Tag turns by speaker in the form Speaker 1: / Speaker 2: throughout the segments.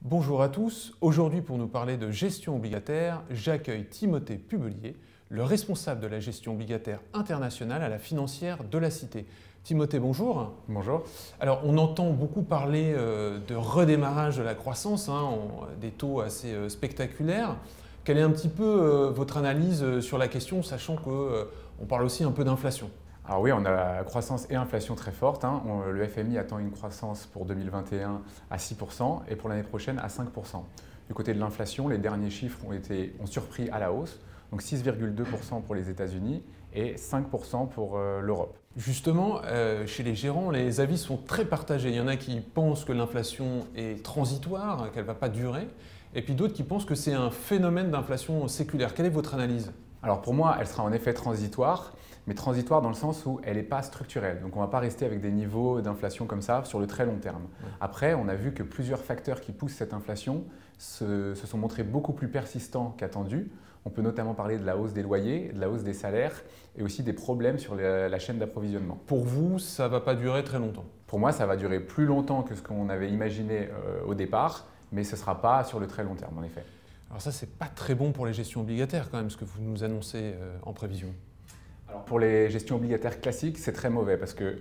Speaker 1: Bonjour à tous, aujourd'hui pour nous parler de gestion obligataire, j'accueille Timothée Pubelier, le responsable de la gestion obligataire internationale à la financière de la Cité. Timothée, bonjour.
Speaker 2: Bonjour.
Speaker 1: Alors on entend beaucoup parler de redémarrage de la croissance, des taux assez spectaculaires. Quelle est un petit peu votre analyse sur la question, sachant qu'on parle aussi un peu d'inflation?
Speaker 2: Alors oui, on a croissance et inflation très forte. Le FMI attend une croissance pour 2021 à 6% et pour l'année prochaine à 5%. Du côté de l'inflation, les derniers chiffres ont surpris à la hausse, donc 6,2% pour les États-Unis et 5% pour l'Europe.
Speaker 1: Justement, chez les gérants, les avis sont très partagés. Il y en a qui pensent que l'inflation est transitoire, qu'elle ne va pas durer, et puis d'autres qui pensent que c'est un phénomène d'inflation séculaire. Quelle est votre analyse?
Speaker 2: Alors pour moi, elle sera en effet transitoire, mais transitoire dans le sens où elle n'est pas structurelle. Donc on ne va pas rester avec des niveaux d'inflation comme ça sur le très long terme. Après, on a vu que plusieurs facteurs qui poussent cette inflation se sont montrés beaucoup plus persistants qu'attendus. On peut notamment parler de la hausse des loyers, de la hausse des salaires et aussi des problèmes sur la chaîne d'approvisionnement.
Speaker 1: Pour vous, ça ne va pas durer très longtemps?
Speaker 2: Pour moi, ça va durer plus longtemps que ce qu'on avait imaginé au départ, mais ce ne sera pas sur le très long terme en effet.
Speaker 1: Alors ça, c'est pas très bon pour les gestions obligataires quand même, ce que vous nous annoncez en prévision.
Speaker 2: Alors pour les gestions obligataires classiques, c'est très mauvais parce que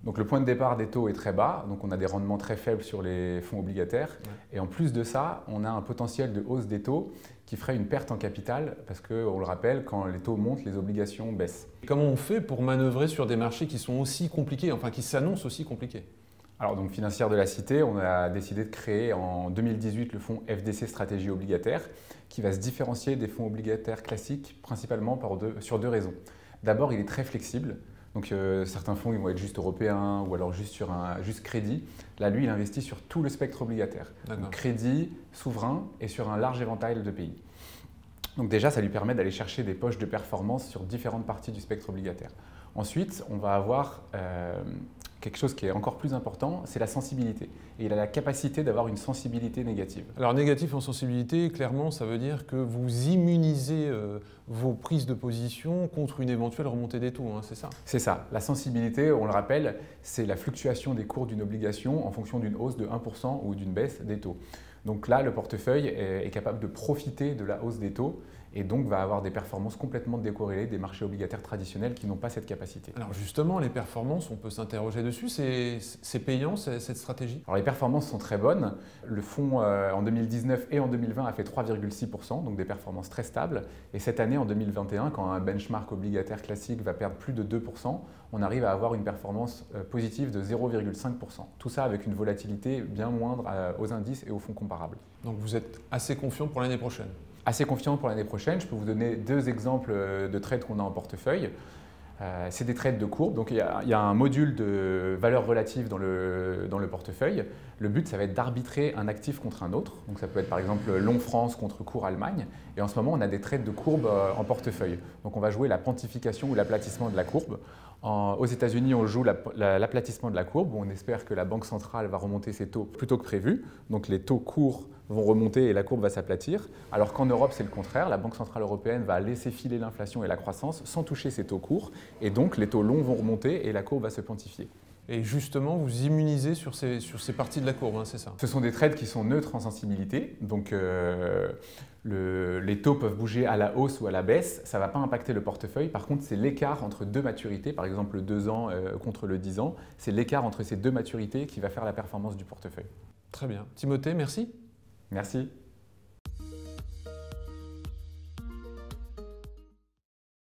Speaker 2: donc le point de départ des taux est très bas, donc on a des rendements très faibles sur les fonds obligataires. Ouais. Et en plus de ça, on a un potentiel de hausse des taux qui ferait une perte en capital parce qu'on le rappelle, quand les taux montent, les obligations baissent.
Speaker 1: Comment on fait pour manœuvrer sur des marchés qui sont aussi compliqués, enfin qui s'annoncent aussi compliqués?
Speaker 2: Alors donc Financière de la Cité, on a décidé de créer en 2018 le fonds FDC Stratégie Obligataire qui va se différencier des fonds obligataires classiques principalement sur deux raisons. D'abord, il est très flexible. Donc certains fonds ils vont être juste européens ou alors juste sur juste crédit. Là, lui, il investit sur tout le spectre obligataire. Donc, crédit, souverain et sur un large éventail de pays. Donc déjà, ça lui permet d'aller chercher des poches de performance sur différentes parties du spectre obligataire. Ensuite, on va avoir quelque chose qui est encore plus important, c'est la sensibilité. Et il a la capacité d'avoir une sensibilité négative.
Speaker 1: Alors négatif en sensibilité, clairement, ça veut dire que vous immunisez vos prises de position contre une éventuelle remontée des taux, c'est ça?
Speaker 2: C'est ça. La sensibilité, on le rappelle, c'est la fluctuation des cours d'une obligation en fonction d'une hausse de 1% ou d'une baisse des taux. Donc là, le portefeuille est capable de profiter de la hausse des taux et donc va avoir des performances complètement décorrélées des marchés obligataires traditionnels qui n'ont pas cette capacité.
Speaker 1: Alors justement, les performances, on peut s'interroger dessus, c'est payant cette stratégie?
Speaker 2: Alors les performances sont très bonnes. Le fonds en 2019 et en 2020 a fait 3,6%, donc des performances très stables. Et cette année, en 2021, quand un benchmark obligataire classique va perdre plus de 2%, on arrive à avoir une performance positive de 0,5%. Tout ça avec une volatilité bien moindre aux indices et aux fonds comparables.
Speaker 1: Donc vous êtes assez confiant pour l'année prochaine?
Speaker 2: Assez confiant pour l'année prochaine. Je peux vous donner deux exemples de trades qu'on a en portefeuille. C'est des trades de courbe. Donc il y a un module de valeur relative dans le portefeuille. Le but, ça va être d'arbitrer un actif contre un autre. Donc ça peut être par exemple long France contre court Allemagne. Et en ce moment, on a des trades de courbe en portefeuille. Donc on va jouer la pontification ou l'aplatissement de la courbe. Aux États-Unis, on joue l'aplatissement de la courbe. On espère que la Banque centrale va remonter ses taux plus tôt que prévu. Donc les taux courts vont remonter et la courbe va s'aplatir. Alors qu'en Europe, c'est le contraire. La Banque centrale européenne va laisser filer l'inflation et la croissance sans toucher ses taux courts. Et donc les taux longs vont remonter et la courbe va se pontifier.
Speaker 1: Et justement, vous immunisez sur ces parties de la courbe, c'est ça?
Speaker 2: Ce sont des trades qui sont neutres en sensibilité. Donc les taux peuvent bouger à la hausse ou à la baisse. Ça ne va pas impacter le portefeuille. Par contre, c'est l'écart entre deux maturités, par exemple le 2 ans contre le 10 ans. C'est l'écart entre ces deux maturités qui va faire la performance du portefeuille.
Speaker 1: Très bien. Timothée, merci.
Speaker 2: Merci.